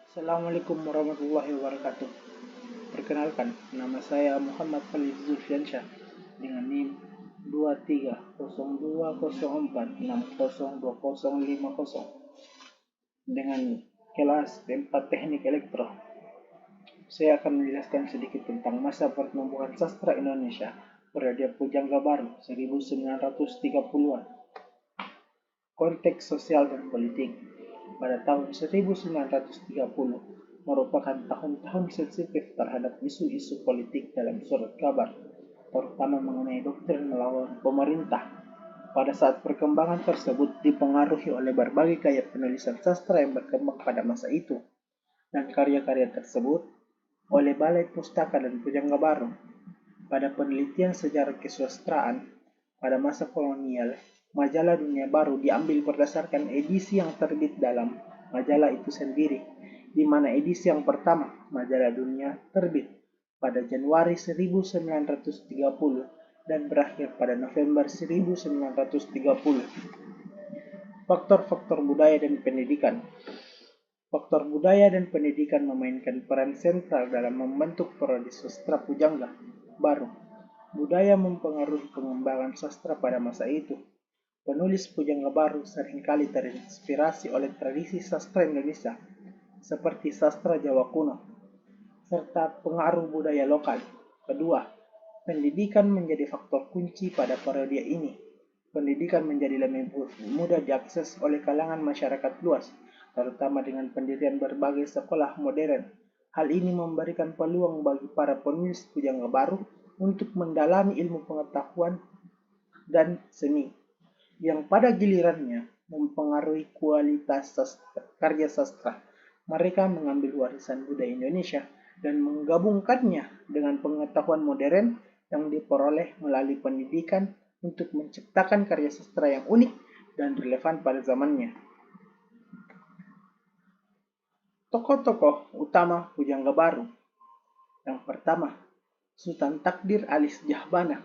Assalamualaikum warahmatullahi wabarakatuh. Perkenalkan, nama saya Muhammad Khalid Zulfiansyah dengan NIM 230204602050 dengan kelas P4 Teknik Elektro. Saya akan menjelaskan sedikit tentang masa pertumbuhan sastra Indonesia periode Pujangga Baru 1930-an. Konteks sosial dan politik. Pada tahun 1930 merupakan tahun-tahun sensitif terhadap isu-isu politik dalam surat kabar, terutama mengenai doktrin melawan pemerintah. Pada saat perkembangan tersebut dipengaruhi oleh berbagai gaya penulisan sastra yang berkembang pada masa itu, dan karya-karya tersebut oleh Balai Pustaka dan Pujangga Baru. Pada penelitian sejarah kesusastraan pada masa kolonial, majalah Dunia Baru diambil berdasarkan edisi yang terbit dalam majalah itu sendiri, di mana edisi yang pertama, majalah Dunia, terbit pada Januari 1930 dan berakhir pada November 1930. Faktor-faktor budaya dan pendidikan. Faktor budaya dan pendidikan memainkan peran sentral dalam membentuk prodi sastra Pujangga Baru. Budaya mempengaruhi pengembangan sastra pada masa itu. Penulis Pujangga Baru seringkali terinspirasi oleh tradisi sastra Indonesia, seperti sastra Jawa kuno, serta pengaruh budaya lokal. Kedua, pendidikan menjadi faktor kunci pada periode ini. Pendidikan menjadi lebih mudah diakses oleh kalangan masyarakat luas, terutama dengan pendirian berbagai sekolah modern. Hal ini memberikan peluang bagi para penulis Pujangga Baru untuk mendalami ilmu pengetahuan dan seni, yang pada gilirannya mempengaruhi kualitas karya sastra. Mereka mengambil warisan budaya Indonesia dan menggabungkannya dengan pengetahuan modern yang diperoleh melalui pendidikan untuk menciptakan karya sastra yang unik dan relevan pada zamannya. Tokoh-tokoh utama Pujangga Baru. Yang pertama, Sultan Takdir Alis Jahbana.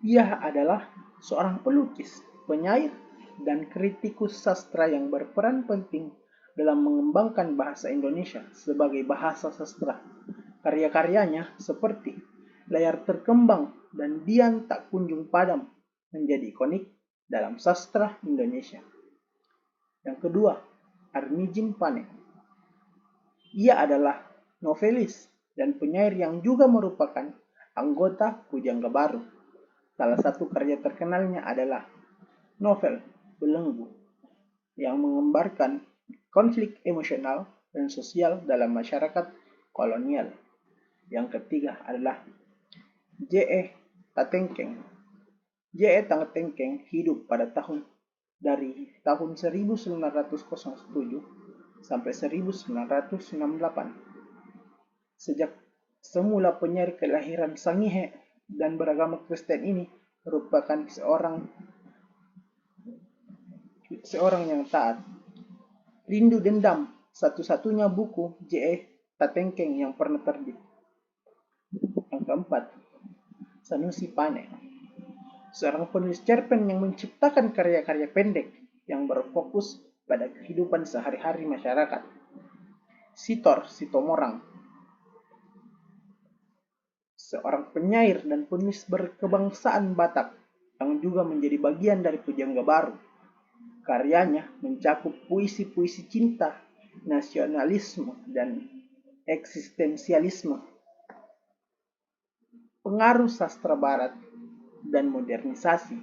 Ia adalah seorang pelukis, penyair, dan kritikus sastra yang berperan penting dalam mengembangkan bahasa Indonesia sebagai bahasa sastra. Karya-karyanya seperti Layar Terkembang dan Dian Tak Kunjung Padam menjadi ikonik dalam sastra Indonesia. Yang kedua, Armijin Pane. Ia adalah novelis dan penyair yang juga merupakan anggota Pujangga Baru. Salah satu karya terkenalnya adalah novel Belenggu yang menggambarkan konflik emosional dan sosial dalam masyarakat kolonial. Yang ketiga adalah J.E. Tatengkeng. J.E. Tatengkeng hidup pada dari tahun 1907 sampai 1968. Sejak semula penyair kelahiran Sangihe dan beragama Kristen ini merupakan seorang yang taat. Rindu Dendam, satu-satunya buku J.E. Tatengkeng yang pernah terbit. Yang keempat, Sanusi Pane, seorang penulis cerpen yang menciptakan karya-karya pendek yang berfokus pada kehidupan sehari-hari masyarakat. Sitor Sitomorang, seorang penyair dan penulis berkebangsaan Batak yang juga menjadi bagian dari Pujangga Baru. Karyanya mencakup puisi-puisi cinta, nasionalisme, dan eksistensialisme. Pengaruh sastra barat dan modernisasi.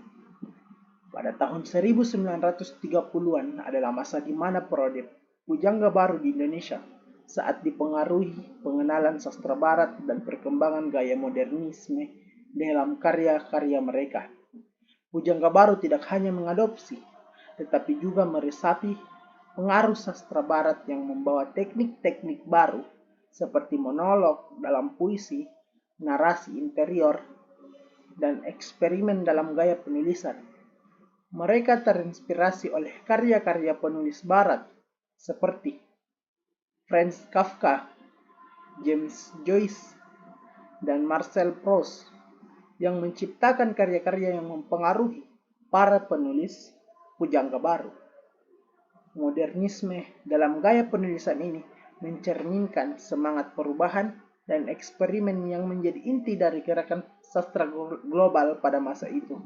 Pada tahun 1930-an adalah masa di mana periode Pujangga Baru di Indonesia saat dipengaruhi pengenalan sastra barat dan perkembangan gaya modernisme dalam karya-karya mereka. Pujangga Baru tidak hanya mengadopsi, tetapi juga meresapi pengaruh sastra barat yang membawa teknik-teknik baru seperti monolog dalam puisi, narasi interior, dan eksperimen dalam gaya penulisan. Mereka terinspirasi oleh karya-karya penulis barat seperti Franz Kafka, James Joyce, dan Marcel Proust yang menciptakan karya-karya yang mempengaruhi para penulis Pujangga Baru. Modernisme dalam gaya penulisan ini mencerminkan semangat perubahan dan eksperimen yang menjadi inti dari gerakan sastra global pada masa itu.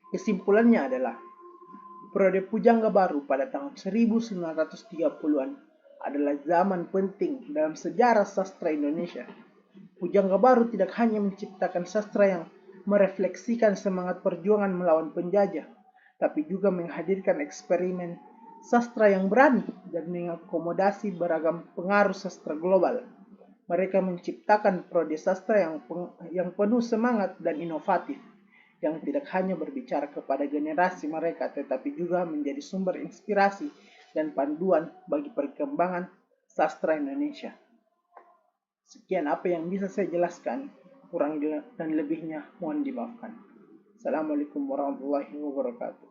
Kesimpulannya adalah, periode Pujangga Baru pada tahun 1930-an adalah zaman penting dalam sejarah sastra Indonesia. Pujangga Baru tidak hanya menciptakan sastra yang merefleksikan semangat perjuangan melawan penjajah, tapi juga menghadirkan eksperimen sastra yang berani dan mengakomodasi beragam pengaruh sastra global. Mereka menciptakan prode sastra yang penuh semangat dan inovatif, yang tidak hanya berbicara kepada generasi mereka, tetapi juga menjadi sumber inspirasi dan panduan bagi perkembangan sastra Indonesia. Sekian apa yang bisa saya jelaskan, kurang dan lebihnya mohon dimaafkan. Assalamualaikum warahmatullahi wabarakatuh.